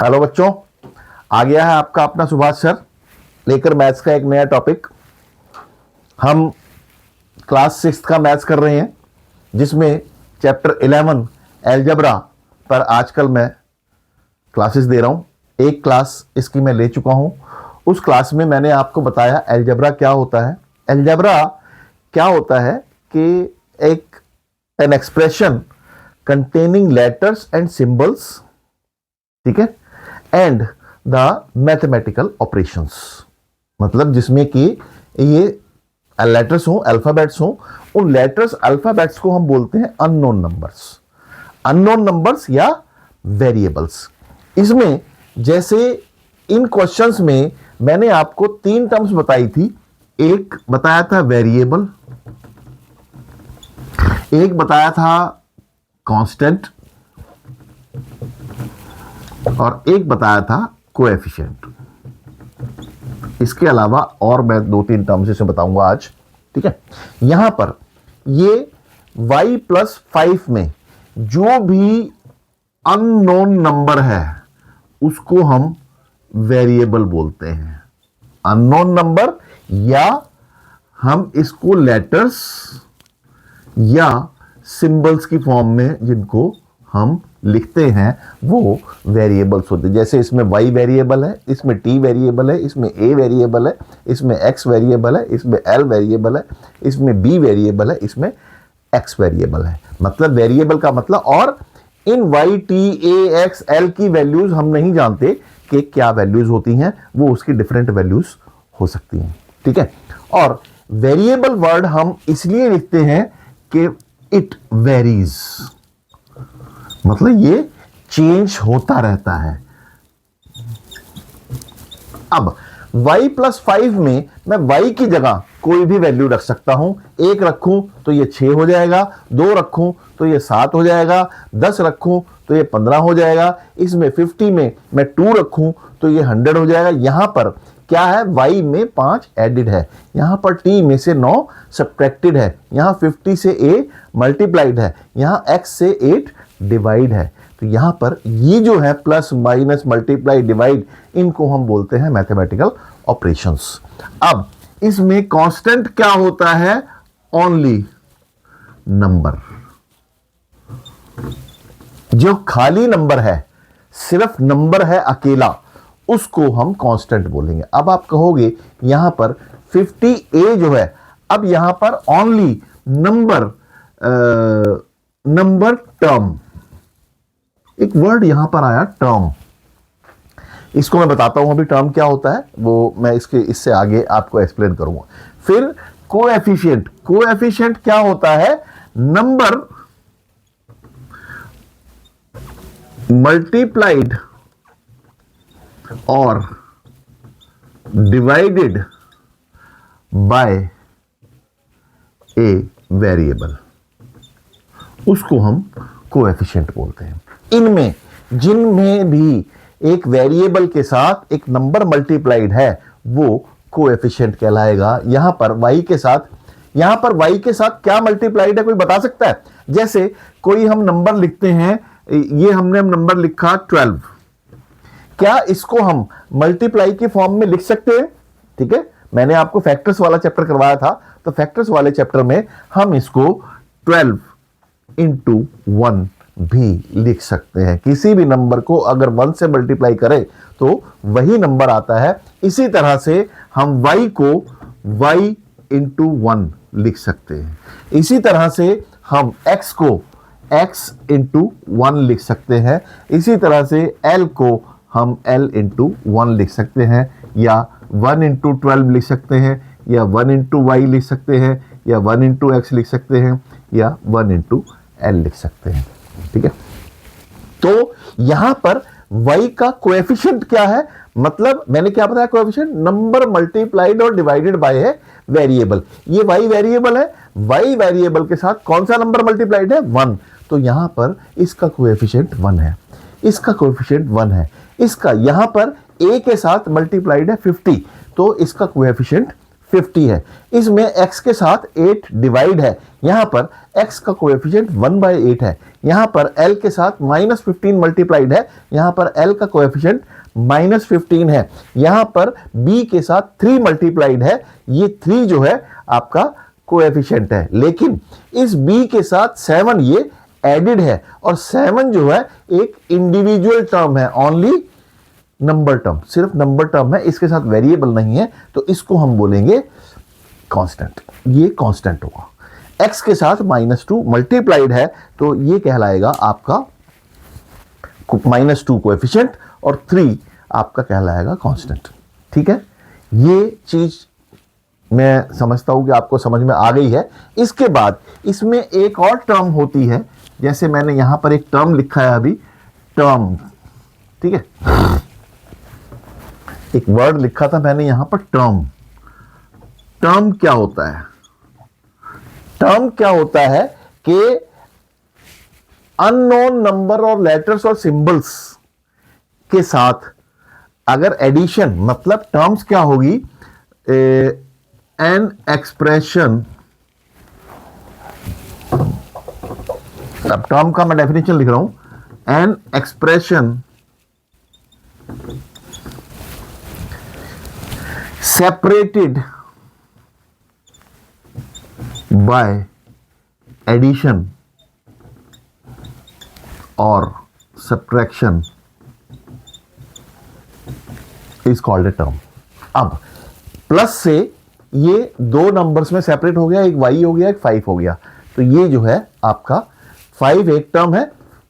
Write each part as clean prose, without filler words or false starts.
Hello बच्चों, आ गया है आपका अपना सुभाष सर लेकर मैथ्स का एक नया टॉपिक। हम क्लास 6 का मैथ्स कर रहे हैं, जिसमें चैप्टर 11 अलजेब्रा पर आजकल मैं क्लासेस दे रहा हूं। एक क्लास इसकी मैं ले चुका हूं। उस क्लास में मैंने आपको बताया अलजेब्रा क्या होता है। अलजेब्रा क्या होता है कि an expression containing letters and symbols, ठीक है, एंड द मैथमेटिकल ऑपरेशंस, मतलब जिसमें कि ये लेटर्स हो, अल्फाबेट्स हो। उन लेटर्स अल्फाबेट्स को हम बोलते हैं अननोन नंबर्स या वेरिएबल्स। इसमें जैसे इन क्वेश्चंस में मैंने आपको 3 टर्म्स बताई थी। एक बताया था वेरिएबल, एक बताया था कांस्टेंट, और एक बताया था कोएफिशिएंट। इसके अलावा और मैं 2-3 टर्म्स इसे बताऊंगा आज, ठीक है। यहां पर ये y+5 में जो भी अननोन नंबर है उसको हम वेरिएबल बोलते हैं। अननोन नंबर, या हम इसको लेटर्स या सिंबल्स की फॉर्म में जिनको हम लिखते हैं वो वेरिएबल्स होते हैं। जैसे इसमें y वेरिएबल है, इसमें t वेरिएबल है, इसमें a वेरिएबल है, इसमें x वेरिएबल है, इसमें l वेरिएबल है, इसमें b वेरिएबल है, इसमें x वेरिएबल है। मतलब वेरिएबल का मतलब, और इन y, t, a, x, l की वैल्यूज हम नहीं जानते कि क्या वैल्यूज होती हैं, वो उसकी डिफरेंट वैल्यूज हो सकती हैं, ठीक है। और वेरिएबल वर्ड हम इसलिए लिखते हैं कि इट वेरीज, मतलब ये चेंज होता रहता है। अब y+5 में मैं y की जगह कोई भी वैल्यू रख सकता हूं। 1 रखूं तो ये 6 हो जाएगा, 2 रखूं तो ये 7 हो जाएगा, 10 रखूं तो ये 15 हो जाएगा। इसमें 50 में मैं 2 रखूं तो ये 100 हो जाएगा। यहां पर क्या है, y में 5 एडिड है, यहां पर t में से 9 सब्ट्रैक्टेड है, यहां 50 से a मल्टीप्लाइड है, यहां x से 8 डिवाइड है। तो यहां पर ये जो है प्लस माइनस मल्टीप्लाई डिवाइड, इनको हम बोलते हैं मैथमेटिकल ऑपरेशंस। अब इसमें कांस्टेंट क्या होता है, ओनली नंबर। जो खाली नंबर है, सिर्फ नंबर है अकेला, उसको हम कांस्टेंट बोलेंगे। अब आप कहोगे यहां पर 50a जो है, अब यहां पर ओनली नंबर टर्म, एक वर्ड यहां पर आया टर्म। इसको मैं बताता हूं अभी टर्म क्या होता है, वो मैं इससे आगे आपको एक्सप्लेन करूंगा। फिर कोएफिशिएंट क्या होता है, नंबर मल्टीप्लाइड और डिवाइडेड बाय ए वेरिएबल, उसको हम कोएफिशिएंट बोलते हैं। इनमें जिनमें भी एक वेरिएबल के साथ एक नंबर मल्टीप्लाइड है वो कोएफिशिएंट कहलाएगा। यहां पर y के साथ क्या मल्टीप्लाइड है, कोई बता सकता है? जैसे कोई हम नंबर लिखते हैं, ये हमने नंबर लिखा 12, क्या इसको हम मल्टीप्लाई की फॉर्म में लिख सकते हैं? ठीक है, मैंने आपको फैक्टर्स वाला चैप्टर करवाया था, तो फैक्टर्स वाले चैप्टर में हम इसको 12 into 1 भी लिख सकते हैं। किसी भी नंबर को अगर 1 से मल्टीप्लाई करें तो वही नंबर आता है। इसी तरह से हम y को y into 1 लिख सकते हैं। इसी तरह से हम x को x into 1 लिख सकते हैं। इसी तरह से l को हम l into 1 लिख सकते हैं, या 1 into 12 लिख सकते हैं, या 1 into y लिख सकते हैं, या 1 into x लिख सकते हैं, या 1 into l लिख सकते हैं, ठीक है। तो यहां पर y का कोएफिशिएंट क्या है, मतलब मैंने क्या बताया, कोएफिशिएंट नंबर मल्टीप्लाइड और डिवाइडेड बाय है वेरिएबल। ये y वेरिएबल है, y वेरिएबल के साथ कौन सा नंबर मल्टीप्लाइड है, 1। तो यहां पर इसका कोएफिशिएंट 1 है, इसका कोएफिशिएंट 1 है, इसका यहां पर a के साथ मल्टीप्लाइड है 50, तो इसका कोएफिशिएंट 50 है। इसमें x के साथ 8 डिवाइड है, यहां पर x का कोएफिशिएंट 1/8 है, यहां पर l के साथ -15 मल्टीप्लाइड है, यहां पर l का कोएफिशिएंट -15 है, यहां पर b के साथ 3 मल्टीप्लाइड है, ये 3 जो है आपका कोएफिशिएंट है, लेकिन इस b के साथ 7 ये एडिड है, और 7 जो है एक इंडिविजुअल टर्म है, ओनली नंबर टर्म, सिर्फ नंबर टर्म है, इसके साथ वेरिएबल नहीं है, तो इसको हम बोलेंगे कांस्टेंट। ये कांस्टेंट होगा। x के साथ -2 मल्टीप्लाइड है, तो ये कहलाएगा आपका -2 कोएफिशिएंट, और 3 आपका कहलाएगा कांस्टेंट। ठीक है, ये चीज मैं समझता हूं कि आपको समझ में आ गई है। इसके बाद इसमें एक और टर्म होती है, जैसे मैंने यहां पर एक टर्म लिखा है अभी, टर्म, ठीक है, एक वर्ड लिखा था मैंने यहां पर टर्म। टर्म क्या होता है? टर्म क्या होता है कि अननोन नंबर और लेटर्स और सिंबल्स के साथ अगर एडिशन, मतलब टर्म्स क्या होगी, एन एक्सप्रेशन, अब टर्म का मैं डेफिनेशन लिख रहा हूं, an expression separated by addition or subtraction is called a term। अब प्लस से ये दो नंबर्स में सेपरेट हो गया, एक y हो गया, एक 5 हो गया, तो ये जो है आपका 5 एक टर्म है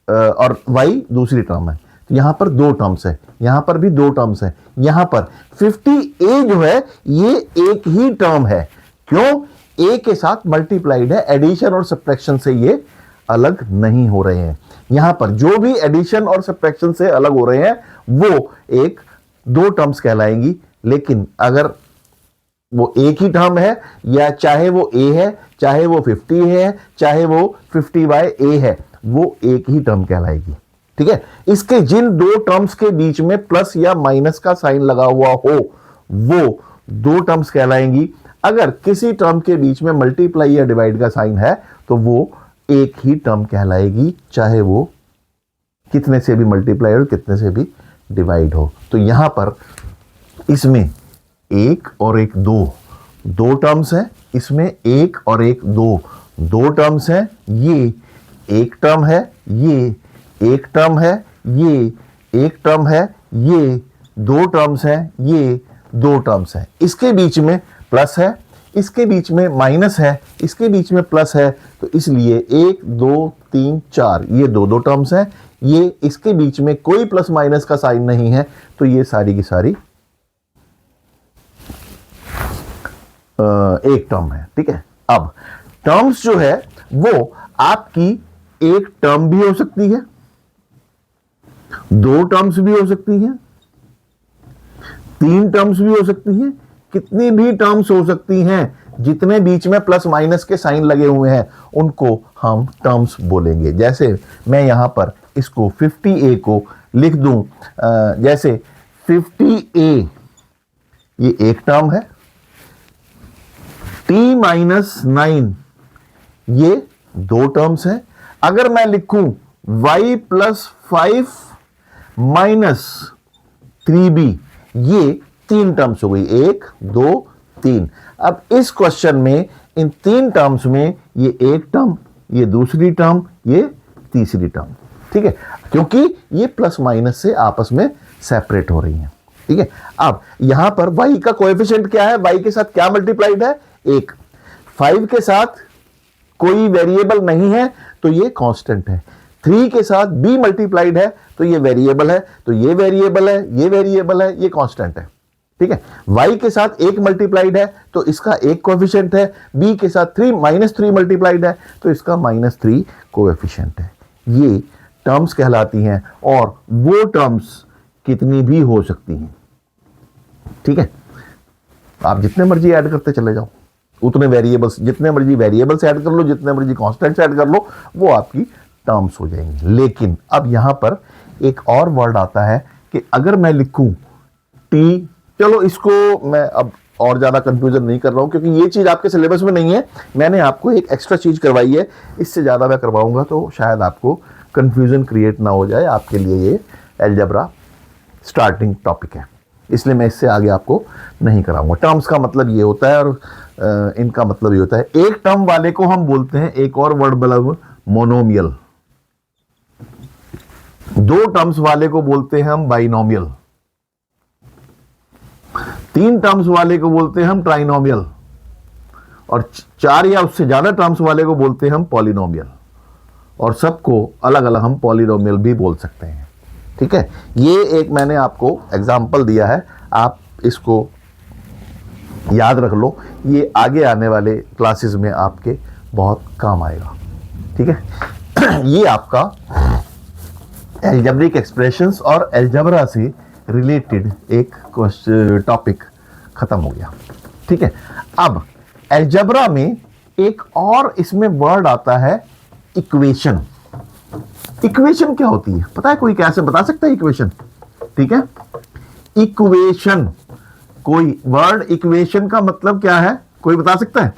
और y दूसरी टर्म है, तो यहां पर दो टर्म्स है, यहां पर भी दो टर्म्स है, यहां पर 50a जो है ये एक ही टर्म है, क्यों? a के साथ मल्टीप्लाइड है, एडिशन और सब्ट्रैक्शन से ये अलग नहीं हो रहे हैं। यहां पर जो भी एडिशन और सब्ट्रैक्शन से अलग हो रहे हैं वो एक दो टर्म्स कहलाएंगी, लेकिन अगर वो एक ही टर्म है, या चाहे वो a है, चाहे वो 50 है, चाहे वो 50/a है, वो एक ही टर्म कहलाएगी। ठीक है, इसके जिन दो टर्म्स के बीच में प्लस या माइनस का साइन लगा हुआ हो वो दो टर्म्स कहलाएंगी। अगर किसी टर्म के बीच में मल्टीप्लाई या डिवाइड का साइन है तो वो एक ही टर्म कहलाएगी, चाहे वो कितने से भी मल्टीप्लाई और कितने से भी डिवाइड हो। तो यहां पर इसमें एक और एक दो टर्म्स हैं, इसमें एक और एक दो टर्म्स हैं, ये एक टर्म है, ये एक टर्म है, ये एक टर्म है, ये दो टर्म्स हैं, ये दो टर्म्स हैं, इसके बीच में प्लस है, इसके बीच में माइनस है, इसके बीच में प्लस है, तो इसलिए 1 2 3 4 ये दो टर्म्स हैं, ये इसके बीच में कोई प्लस माइनस का साइन नहीं है, तो ये सारी की सारी एक टर्म है। ठीक है, अब टर्म्स जो है वो आपकी एक टर्म भी हो सकती है, दो टर्म्स भी हो सकती हैं, तीन टर्म्स भी हो सकती हैं, कितनी भी टर्म्स हो सकती हैं, जितने बीच में प्लस माइनस के साइन लगे हुए हैं उनको हम टर्म्स बोलेंगे। जैसे मैं यहां पर इसको 50a को लिख दूं, जैसे 50a ये एक टर्म है, t-9 ये दो टर्म्स है। अगर मैं लिखूं y + 5 - 3b ये तीन टर्म्स हो गई, 1 2 3। अब इस क्वेश्चन में इन तीन टर्म्स में ये एक टर्म, ये दूसरी टर्म, ये तीसरी टर्म। ठीक है, क्योंकि ये प्लस माइनस से आपस में सेपरेट हो रही हैं। ठीक है, अब यहां पर y का कोएफिशिएंट क्या है, y के साथ क्या मल्टीप्लाइड है, 1। 5 के साथ कोई वेरिएबल नहीं है तो ये कांस्टेंट है। 3 के साथ b मल्टीप्लाइड है तो ये वेरिएबल है, तो ये वेरिएबल है, ये वेरिएबल है, ये कांस्टेंट है। ठीक है, y के साथ 1 मल्टीप्लाइड है तो इसका एक कोएफिशिएंट है, b के साथ -3 मल्टीप्लाइड है तो इसका -3 कोएफिशिएंट है। ये टर्म्स कहलाती हैं, और वो टर्म्स कितनी भी हो सकती हैं। ठीक है, आप जितने मर्जी ऐड करते चले जाओ, उतने वेरिएबल्स, जितने मर्जी वेरिएबल्स ऐड कर लो, जितने मर्जी कांस्टेंट्स ऐड कर लो, वो आपकी टर्म्स हो जाएंगी। लेकिन अब यहां पर एक और वर्ड आता है कि अगर मैं लिखूं t, चलो इसको मैं अब और ज़्यादा कंफ्यूजन नहीं कर रहा हूँ, क्योंकि ये चीज़ आपके सिलेबस में नहीं है, मैंने आपको एक एक्स्ट्रा चीज़ करवाई है। इससे ज़्यादा मैं करवाऊँगा तो शायद आपको कंफ्यूजन क्रिएट ना हो जाए। आपके लिए ये अलजेब्रा स्टार्टिंग टॉपिक है, इसलिए मैं इससे आगे आपको नहीं कराऊंगा। टर्म्स का मतलब ये होता है और इनका मतलब ये होता है। एक टर्म वाले को हम बोलते हैं, एक और वर्ड मतलब मोनोमियल। दो टर्म्स वाले को बोलते हैं हम बाइनोमियल। तीन टर्म्स वाले को बोलते हैं हम ट्राइनोमियल, और चार या उससे ज्यादा टर्म्स वाले को बोलते हैं हम पॉलिनोमियल, और सबको अलग अलग हम पॉलिनोमियल भी बोल सकते हैं। ठीक है, ये एक मैंने आपको एग्जाम्पल दिया है, आप इसको याद रख लो, ये आगे आने वाले क्लासेस में आपके बहुत काम आएगा। ठीक है, ये आपका अलजेब्रिक एक्सप्रेशंस और अलजेब्रा से रिलेटेड एक टॉपिक खत्म हो गया। ठीक है, अब अलजेब्रा में एक और इसमें वर्ड आता है इक्वेशन। इक्वेशन क्या होती है पता है? कोई कैसे बता सकता है इक्वेशन? ठीक है, इक्वेशन, कोई वर्ड इक्वेशन का मतलब क्या है, कोई बता सकता है?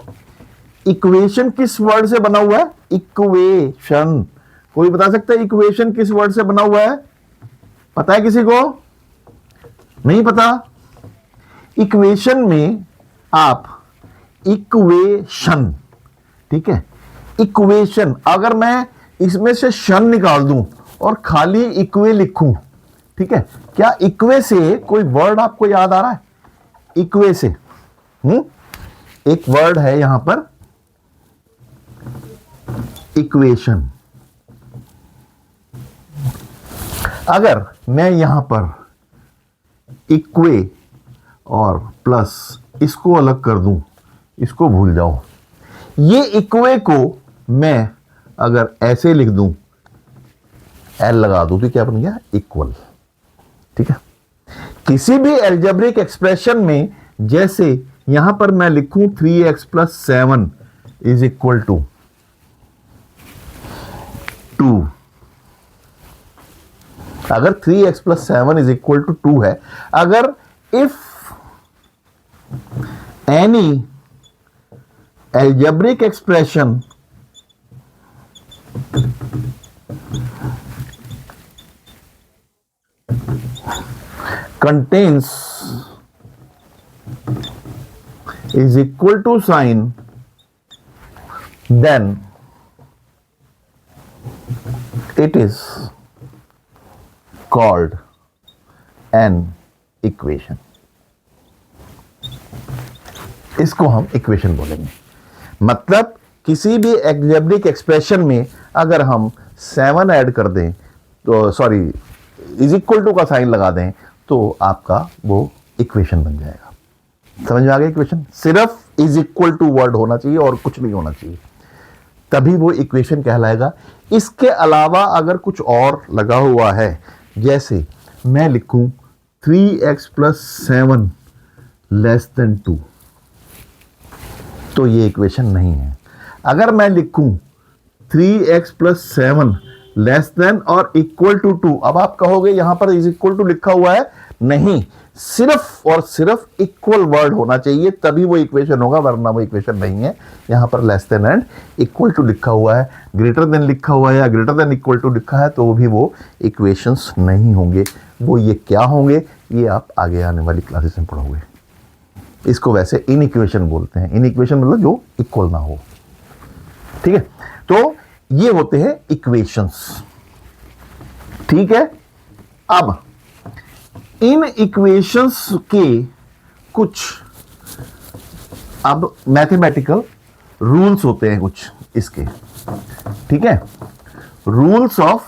इक्वेशन किस वर्ड से बना हुआ है? इक्वेशन, कोई बता सकता है इक्वेशन किस वर्ड से बना हुआ है? पता है किसी को? नहीं पता? इक्वेशन में आप इक्वेशन, ठीक है, इक्वेशन, अगर मैं इसमें से शन निकाल दूं और खाली इक्वे लिखूं, ठीक है, क्या इक्वे से कोई वर्ड आपको याद आ रहा है? इक्वे से एक वर्ड है यहां पर इक्वेशन। अगर मैं यहां पर इक्वे और प्लस इसको अलग कर दूं, इसको भूल जाओ, ये इक्वे को मैं अगर ऐसे लिख दूं, एल लगा दूं, तो क्या बन गया? इक्वल। ठीक है, किसी भी अलजेब्रिक एक्सप्रेशन में जैसे यहां पर मैं लिखूं 3x + 7 इज इक्वल टू 2, अगर 3x + 7 इज इक्वल टू 2 है, अगर if any algebraic expression contains is equal to sign, then it is called an equation. इसको हम इक्वेशन बोलेंगे। मतलब किसी भी अलजेब्रिक एक्सप्रेशन में अगर हम 7 ऐड कर दें, तो सॉरी इज इक्वल टू का साइन लगा दें, तो आपका वो इक्वेशन बन जाएगा। समझ में आ गया? इक्वेशन सिर्फ इज इक्वल टू वर्ड होना चाहिए और कुछ नहीं होना चाहिए, तभी वो इक्वेशन कहलाएगा। इसके अलावा अगर कुछ और लगा हुआ है, जैसे मैं लिखूं 3x + 7 < 2, तो ये इक्वेशन नहीं है। अगर मैं लिखूं 3x + 7 < और इक्वल टू 2, अब आप कहोगे यहां पर इज इक्वल टू लिखा हुआ है, नहीं, सिर्फ और सिर्फ इक्वल वर्ड होना चाहिए, तभी वो इक्वेशन होगा, वरना वो इक्वेशन नहीं है। यहां पर less than and equal to लिखा हुआ है, ग्रेटर देन लिखा हुआ है या ग्रेटर देन इक्वल टू लिखा है, तो भी वो इक्वेशंस नहीं होंगे। वो ये क्या होंगे, ये आप आगे आने वाली क्लासेस में पढ़ोगे। इसको वैसे इन इक्वेशन बोलते हैं। इन इक्वेशन मतलब जो इक्वल ना हो। ठीक है, तो ये होते हैं इक्वेशंस। ठीक है, अब इन इक्वेशंस के कुछ अब मैथमेटिकल रूल्स होते हैं कुछ इसके। ठीक है, रूल्स ऑफ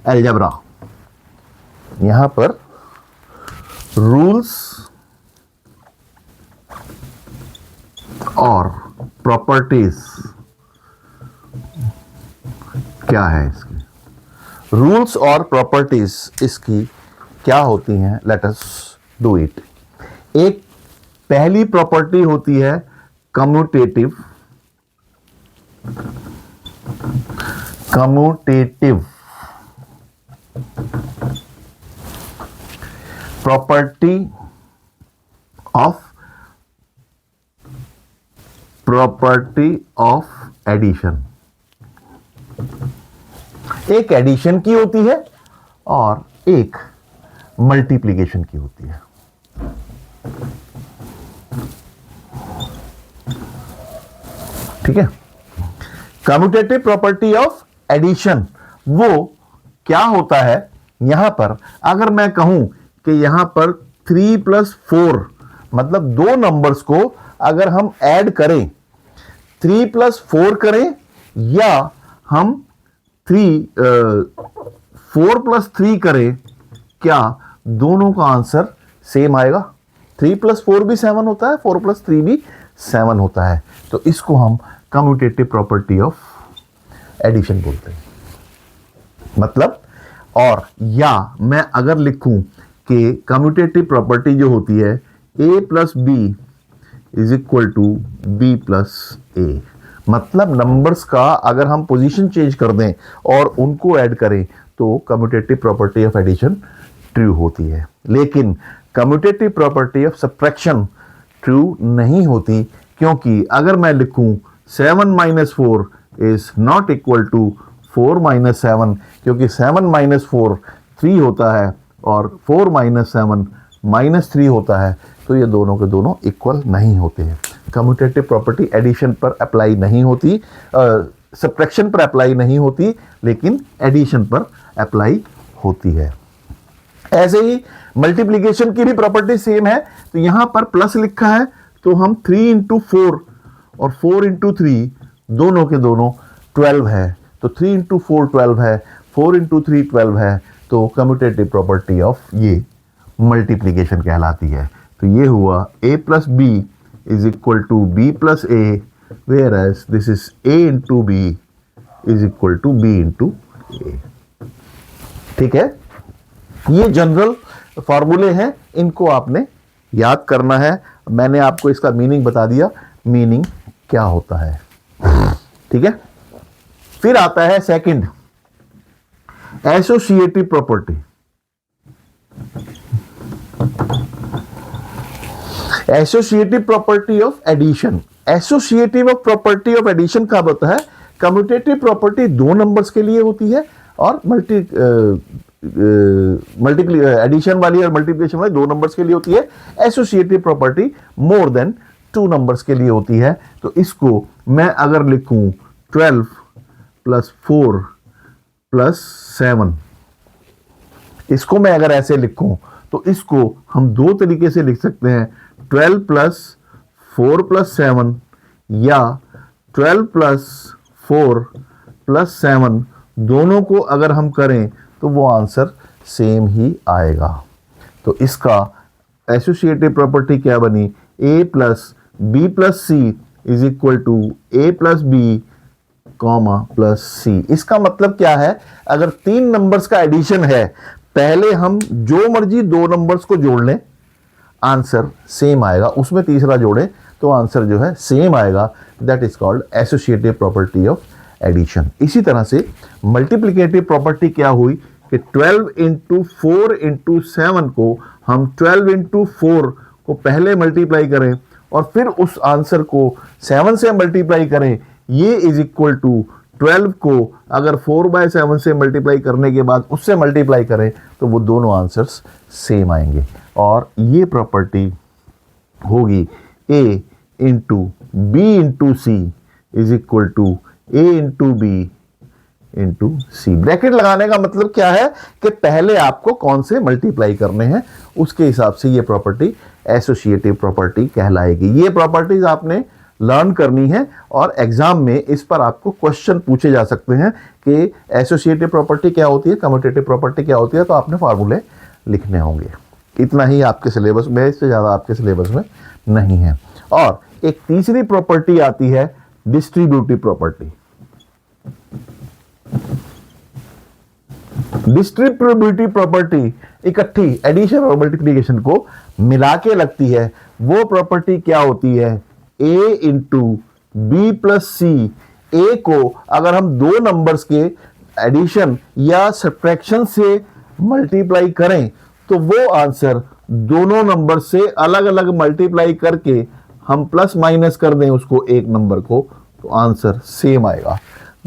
अलजेब्रा, यहां पर रूल्स और प्रॉपर्टीज क्या है इसकी? रूल्स और प्रॉपर्टीज इसकी क्या होती हैं? Let us do it. एक पहली प्रॉपर्टी होती है commutative. Commutative property of property of addition, एक एडिशन की होती है और एक मल्टीप्लिकेशन की होती है। ठीक है, कम्यूटेटिव प्रॉपर्टी ऑफ एडिशन वो क्या होता है, यहां पर अगर मैं कहूं कि यहां पर 3 + 4 मतलब दो नंबर्स को अगर हम ऐड करें, 3 + 4 करें या हम 4 + 3 करें, क्या दोनों का आंसर सेम आएगा? 3 + 4 भी 7 होता है, 4 + 3 भी 7 होता है। तो इसको हम कम्यूटेटिव प्रॉपर्टी ऑफ एडिशन बोलते हैं। मतलब, और या मैं अगर लिखूं कि कम्यूटेटिव प्रॉपर्टी जो होती है a + b = b + a, मतलब नंबर्स का अगर हम पोजीशन चेंज कर दें और उनको ऐड करें तो commutative property of addition true होती है। लेकिन commutative property of subtraction true नहीं होती, क्योंकि अगर मैं लिखूं 7 - 4 इज नॉट इक्वल टू 4 - 7, क्योंकि 7 - 4 3 होता है और 4 - 7 -3 होता है, तो ये दोनों के दोनों इक्वल नहीं होते हैं। कम्यूटेटिव प्रॉपर्टी एडिशन पर अप्लाई नहीं होती, सब्ट्रैक्शन पर अप्लाई नहीं होती, लेकिन एडिशन पर अप्लाई होती है। ऐसे ही मल्टीप्लिकेशन की भी प्रॉपर्टी सेम है। तो यहां पर प्लस लिखा है तो हम 3 × 4 और 4 × 3 दोनों के दोनों 12 है, तो 3 × 4 12 है, 4 × 3 12 है, तो कम्यूटेटिव प्रॉपर्टी ऑफ ये मल्टीप्लिकेशन कहलाती है। तो ये हुआ a + b = b + a, whereas this is a × b = b × a। ठीक है, ये जनरल फॉर्मूले हैं, इनको आपने याद करना है। मैंने आपको इसका मीनिंग बता दिया, मीनिंग क्या होता है। ठीक है, फिर आता है second, associative property. Associative property of addition. Associative property of addition कब होता है? कम्यूटेटिव प्रॉपर्टी दो नंबर्स के लिए होती है और एडिशन वाली और मल्टीप्लिकेशन वाली दो नंबर्स के लिए होती है। Associative property more than 2 numbers के लिए होती है। तो इसको मैं अगर लिखूं 12 + 4 + 7, इसको मैं अगर ऐसे लिखूं तो इसको हम दो तरीके से लिख सकते हैं, 12 + 4 + 7 या 12 + 4 + 7, दोनों को अगर हम करें तो वो आंसर सेम ही आएगा। तो इसका एसोसिएटिव प्रॉपर्टी क्या बनी? a + b + c = a + b, +c। इसका मतलब क्या है? अगर 3 नंबर्स का एडिशन है, पहले हम जो मर्जी दो नंबर्स को जोड़ लें, आंसर सेम आएगा, उसमें तीसरा जोड़ें तो आंसर जो है सेम आएगा। That is called associative property of addition. इसी तरह से मल्टीप्लिकेटिव प्रॉपर्टी क्या हुई कि 12 × 4 × 7 को हम 12 × 4 को पहले मल्टीप्लाई करें और फिर उस आंसर को 7 से मल्टीप्लाई करें, ये इज इक्वल टू 12 को अगर 4/7 से मल्टीप्लाई करने के बाद उससे मल्टीप्लाई करें तो वो दोनों आंसर्स सेम आएंगे। और ये प्रॉपर्टी होगी a × b × c = a × b × c। Bracket लगाने का मतलब क्या है कि पहले आपको कौन से मल्टीप्लाई करने हैं, उसके हिसाब से ये प्रॉपर्टी एसोसिएटिव प्रॉपर्टी कहलाएगी। ये प्रॉपर्टीज आपने लर्न करनी है और एग्जाम में इस पर आपको क्वेश्चन पूछे जा सकते हैं कि एसोसिएटिव प्रॉपर्टी क्या होती है, कम्यूटेटिव प्रॉपर्टी क्या होती है, तो आपने फार्मूले लिखने होंगे। इतना ही आपके सिलेबस में, इससे ज़्यादा आपके सिलेबस में नहीं है। और एक तीसरी प्रॉपर्टी आती है डिस्ट्रीब्यूटिव प्रॉपर्टी। डिस्ट्रीब्यूटिव प्रॉपर्टी इकट्ठी एडिशन और मल्टीप्लिकेशन को मिला के लगती है। वो प्रॉपर्टी क्या होती है? a × b + c। a को अगर हम दो नंबर्स के एडिशन या सब्ट्रैक्शन से मल्टीप्लाई करें तो वो आंसर दोनों नंबर से अलग अलग मल्टीप्लाई करके हम प्लस माइनस कर दें उसको एक नंबर को तो आंसर सेम आएगा।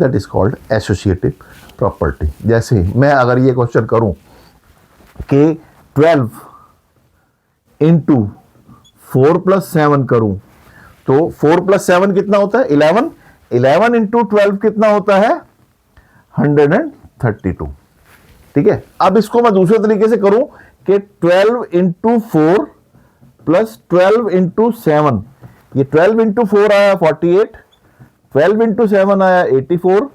That is called associative property. जैसे मैं अगर ये क्वेश्चन करूं कि 12 इंटू 4 प्लस 7 करूं तो 4 प्लस 7 कितना होता है 11। 11 इंटू 12 कितना होता है 132। ठीक है, अब इसको मैं दूसरे तरीके से करूं कि 12 इंटू 4 प्लस 12 इंटू 7, ये 12 इंटू 4 आया 48, 12 इंटू 7 आया 84,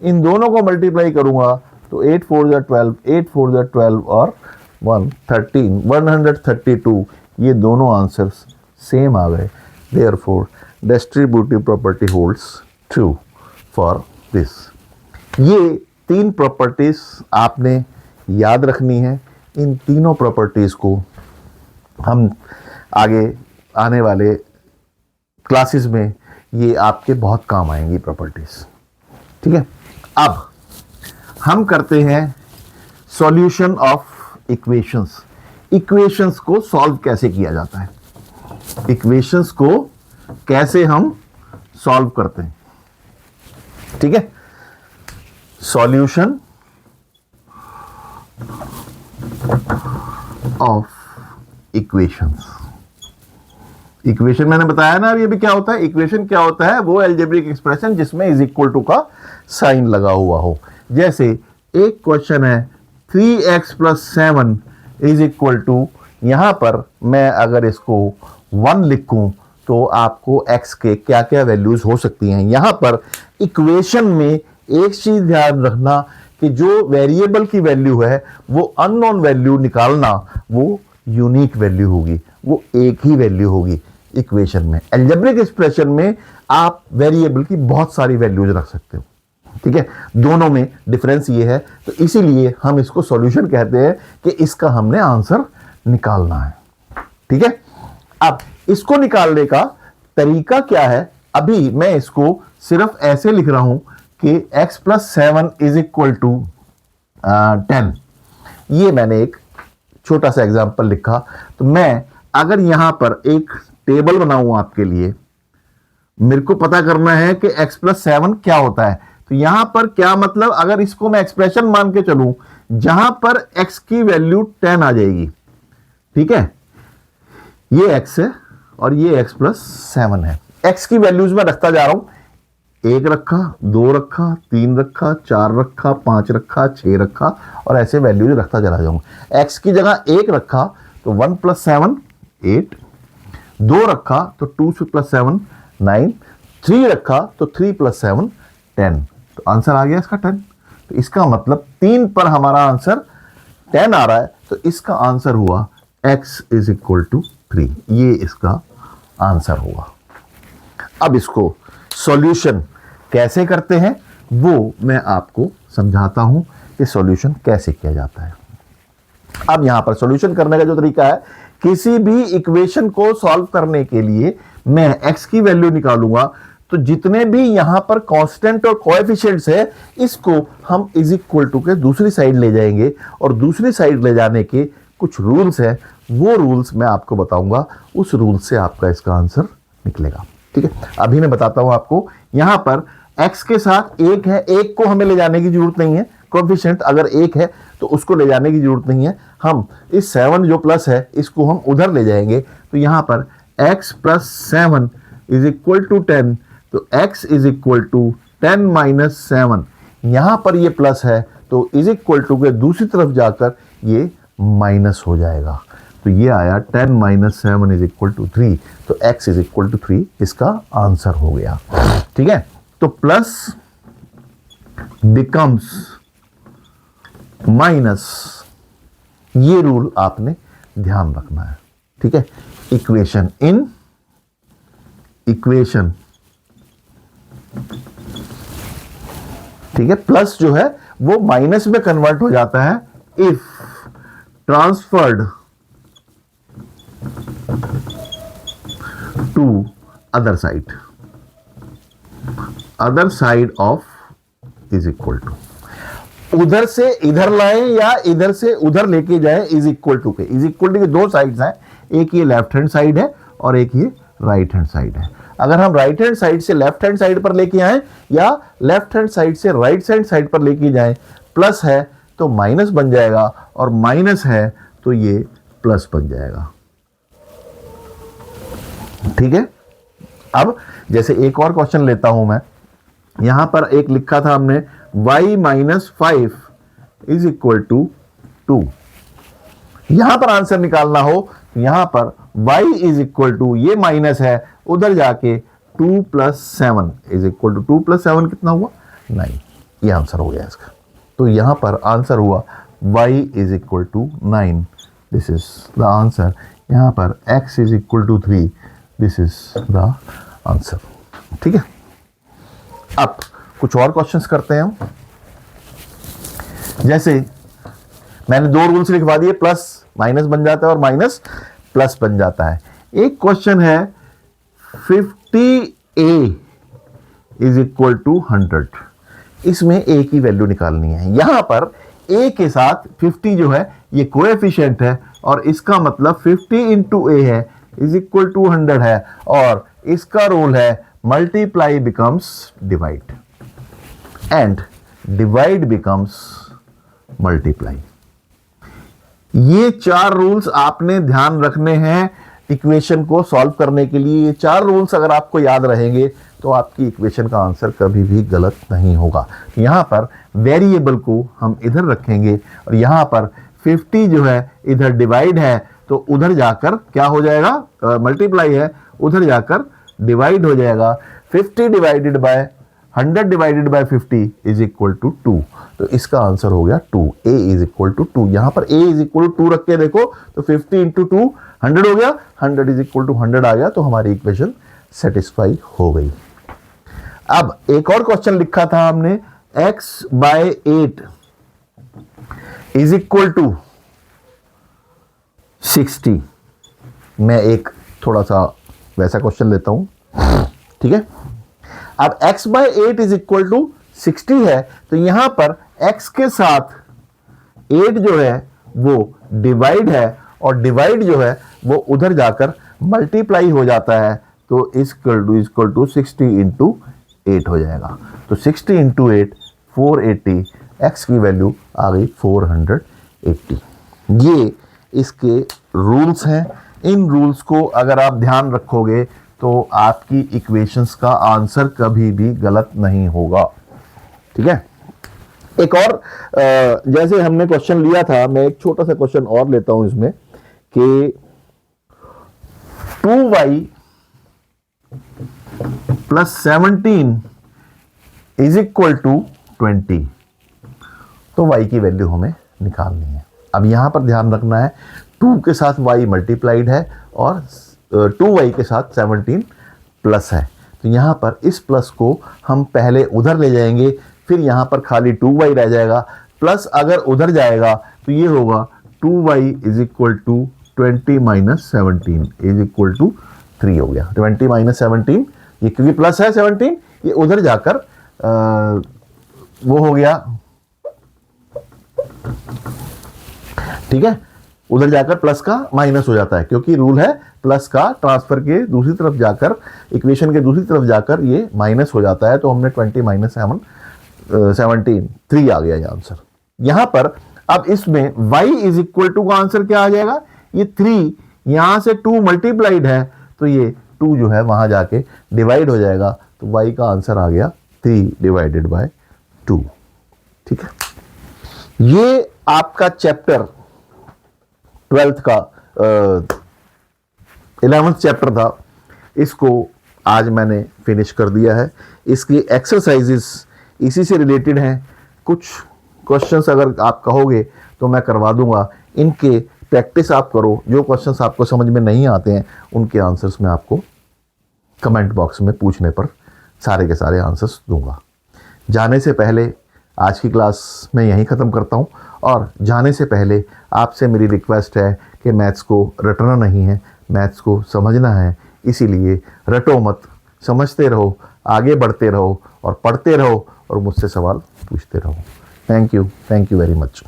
इन दोनों को मल्टीप्लाई करूंगा तो 8 4 जा 12, 8 4 जा 12 और 132, ये दोनों आंसर्स सेम आ गए। Therefore distributive property holds true for this. ये 3 प्रॉपर्टीज आपने याद रखनी है। इन तीनों प्रॉपर्टीज को हम आगे आने वाले क्लासेस में ये आपके बहुत काम आएंगी प्रॉपर्टीज। ठीक है, अब हम करते हैं सॉल्यूशन ऑफ इक्वेशंस। इक्वेशंस को सॉल्व कैसे किया जाता है, इक्वेशंस को कैसे हम सॉल्व करते हैं। ठीक है, सॉल्यूशन ऑफ इक्वेशंस। इक्वेशन मैंने बताया ना अभी क्या होता है। इक्वेशन क्या होता है, वो अलजेब्रिक एक्सप्रेशन जिसमें इज इक्वल टू का साइन लगा हुआ हो। जैसे एक क्वेश्चन है 3x plus 7 is equal to, यहां पर मैं अगर इसको 1 लिखूं तो आपको x के क्या क्या वैल्यूज हो सकती हैं। यहां पर इक्वेशन में एक चीज ध्यान रखना कि जो वेरिएबल की वैल्यू है वो अननोन वैल्यू निकालना, वो यूनिक वैल्यू होगी, वो एक ही वैल्यू होगी इक्वेशन में। अलजेब्रिक एक्सप्रेशन में आप वेरिएबल की बहुत सारी वैल्यूज रख सकते हो। ठीक है, दोनों में डिफरेंस ये है, तो इसीलिए हम इसको सॉल्यूशन कहते हैं कि इसका हमने आंसर निकालना है। ठीक है, अब इसको निकालने का तरीका क्या है, अभी मैं इसको सिर्फ ऐसे लिख रहा हूं कि x plus 7 is equal to 10। ये मैंने एक छोटा सा एग्जांपल लिखा। तो मैं अगर यहां पर एक टेबल बनाऊं आपके लिए, मेरे को पता करना है कि x प्लस 7 क्या होता है। तो यहां पर क्या मतलब, अगर इसको मैं एक्सप्रेशन मान के चलूं जहां पर x की वैल्यू 10 आ जाएगी। ठीक है, ये x है और ये x प्लस 7 है। x की वैल्यूज में रखता जा रहा हूं, 1 रखा, 2 रखा, 3 रखा, 4 रखा, 5 रखा, 6 रखा और ऐसे वैल्यूज रखता चला जाऊंगा। x की जगह 1 रखा तो 1 प्लस 7 8, 2 रखा तो 2 प्लस 7 9, 3 रखा तो 3 प्लस 7 10। तो आंसर आ गया इसका 10। तो इसका मतलब 3 पर हमारा आंसर 10 आ रहा है, तो इसका आंसर हुआ x इज इक्वल टू 3। ये इसका आंसर हुआ। अब इसको सॉल्यूशन कैसे करते हैं वो मैं आपको समझाता हूं कि सॉल्यूशन कैसे किया जाता है। अब यहां पर सॉल्यूशन करने का जो तरीका है, किसी भी इक्वेशन को सॉल्व करने के लिए मैं x की वैल्यू निकालूंगा, तो जितने भी यहां पर कांस्टेंट और कोएफिशिएंट्स है इसको हम इज इक्वल टू के दूसरी साइड ले जाएंगे और दूसरी साइड ले जाने के कुछ रूल्स हैं, वो रूल्स मैं आपको बताऊंगा। उस रूल से आपका इसका आंसर निकलेगा। ठीक है, अभी मैं बताता हूं आपको। यहां पर x के साथ 1 है, 1 को हमें ले जाने की जरूरत नहीं है। कोएफिशिएंट अगर 1 है तो उसको ले जाने की जरूरत नहीं है। हम इस 7 जो प्लस है इसको हम उधर ले जाएंगे। तो यहां पर x plus 7 is equal to 10, तो x is equal to 10 minus 7। यहां पर ये प्लस है तो इज इक्वल टू के दूसरी तरफ जाकर ये माइनस हो जाएगा। तो ये आया 10 माइनस 7 इज इक्वल टू 3। तो x इज इक्वल टू 3 इसका आंसर हो गया। ठीक है, तो प्लस बिकम्स माइनस, ये रूल आपने ध्यान रखना है। ठीक है, इक्वेशन इन इक्वेशन, ठीक है, प्लस जो है वो माइनस में कन्वर्ट हो जाता है if transferred to other side of is equal to. उधर से इधर लाएं या इधर से उधर लेके जाएं इज इक्वल टू के। इज इक्वल टू के दो साइड्स हैं, एक ये लेफ्ट हैंड साइड है और एक ये राइट हैंड साइड है। अगर हम राइट हैंड साइड से लेफ्ट हैंड साइड पर लेके आए या लेफ्ट हैंड साइड से राइट हैंड साइड पर लेके जाएं, प्लस है तो माइनस बन जाएगा और माइनस है तो ये प्लस बन जाएगा। ठीक है। अब जैसे एक और क्वेश्चन लेता हूं मैं, यहां पर एक लिखा था हमने y minus 5 is equal to 2। यहां पर आंसर निकालना हो, यहां पर y इज इक्वल टू, ये माइनस है, उधर जाके 2 plus 7 is equal to 2 plus 7 कितना हुआ 9। ये आंसर हो गया इसका। तो यहां पर आंसर हुआ y is equal to 9, this is the answer. यहां पर x is equal to 3, this is the answer. ठीक है। अब कुछ और क्वेश्चंस करते हैं हम। जैसे मैंने दो रूल्स लिखवा दिए, प्लस माइनस बन जाता है और माइनस प्लस बन जाता है। एक क्वेश्चन है 50a इज इक्वल टू 100। इसमें a की वैल्यू निकालनी है। यहां पर a के साथ 50 जो है ये कोएफिशिएंट है और इसका मतलब 50 इंटू a है इज इक्वल टू 100 है, और इसका रूल है multiply becomes divide and divide becomes multiply. ये चार रूल्स आपने ध्यान रखने हैं इक्वेशन को सॉल्व करने के लिए। ये चार रूल्स अगर आपको याद रहेंगे तो आपकी इक्वेशन का आंसर कभी भी गलत नहीं होगा। यहां पर वेरिएबल को हम इधर रखेंगे और यहां पर 50 जो है इधर डिवाइड है तो उधर जाकर क्या हो जाएगा, मल्टीप्लाई है, उधर जाकर डिवाइड हो जाएगा। 50 divided by 100 divided by 50 is equal to 2। तो इसका आंसर हो गया 2। a is equal to 2। यहां पर a इज इक्वल टू 2 रख के देखो तो 50 इंटू 2 100 हो गया, 100 इज इक्वल टू 100 आ गया, तो हमारी इक्वेशन सेटिस्फाई हो गई। अब एक और क्वेश्चन लिखा था हमने, x by 8 is equal to 60। मैं एक थोड़ा सा वैसा क्वेश्चन लेता हूं। ठीक है। अब x by 8 is equal to 60 है तो यहां पर x के साथ 8 जो है वो डिवाइड है और डिवाइड जो है वो उधर जाकर मल्टीप्लाई हो जाता है, तो इक्वल टू 60 इंटू 8 हो जाएगा। तो 60 इंटू 8 480, x की वैल्यू आ गई 480। ये इसके रूल्स हैं। इन रूल्स को अगर आप ध्यान रखोगे तो आपकी इक्वेशंस का आंसर कभी भी गलत नहीं होगा। ठीक है। एक और जैसे हमने क्वेश्चन लिया था, मैं एक छोटा सा क्वेश्चन और लेता हूं इसमें कि 2y plus 17 is equal to 20। तो y की वैल्यू हमें निकालनी है। अब यहां पर ध्यान रखना है 2 के साथ y मल्टीप्लाइड है और 2y के साथ 17 प्लस है, तो यहां पर इस प्लस को हम पहले उधर ले जाएंगे, फिर यहां पर खाली 2y रह जाएगा। प्लस अगर उधर जाएगा तो ये होगा 2y is equal to 20 minus 17 is equal to 3 हो गया। 20 माइनस 17, ये क्योंकि प्लस है 17, ये उधर जाकर वो हो गया। ठीक है। उधर जाकर प्लस का माइनस हो जाता है, क्योंकि रूल है प्लस का ट्रांसफर के दूसरी तरफ जाकर, इक्वेशन के दूसरी तरफ जाकर ये माइनस हो जाता है। तो हमने 20 माइनस 17 3 आ गया ये आंसर। यहां पर अब इसमें y इज इक्वल टू का आंसर क्या आ जाएगा, ये 3 यहां से 2 मल्टीप्लाइड है तो ये 2 जो है वहां जाके डिवाइड हो जाएगा, तो y का आंसर आ गया 3 डिवाइडेड बाय 2। ठीक है। ये आपका चैप्टर 12th का 11th चैप्टर था, इसको आज मैंने फिनिश कर दिया है। इसकी एक्सरसाइजेस इसी से रिलेटेड हैं। कुछ क्वेश्चंस अगर आप कहोगे तो मैं करवा दूंगा। इनके प्रैक्टिस आप करो। जो क्वेश्चंस आपको समझ में नहीं आते हैं उनके आंसर्स मैं आपको कमेंट बॉक्स में पूछने पर सारे के सारे आंसर्स दूंगा। जाने से पहले आज की क्लास मैं यहीं ख़त्म करता हूं, और जाने से पहले आपसे मेरी रिक्वेस्ट है कि मैथ्स को रटना नहीं है, मैथ्स को समझना है। इसीलिए रटो मत, समझते रहो, आगे बढ़ते रहो और पढ़ते रहो और मुझसे सवाल पूछते रहो। Thank you very much.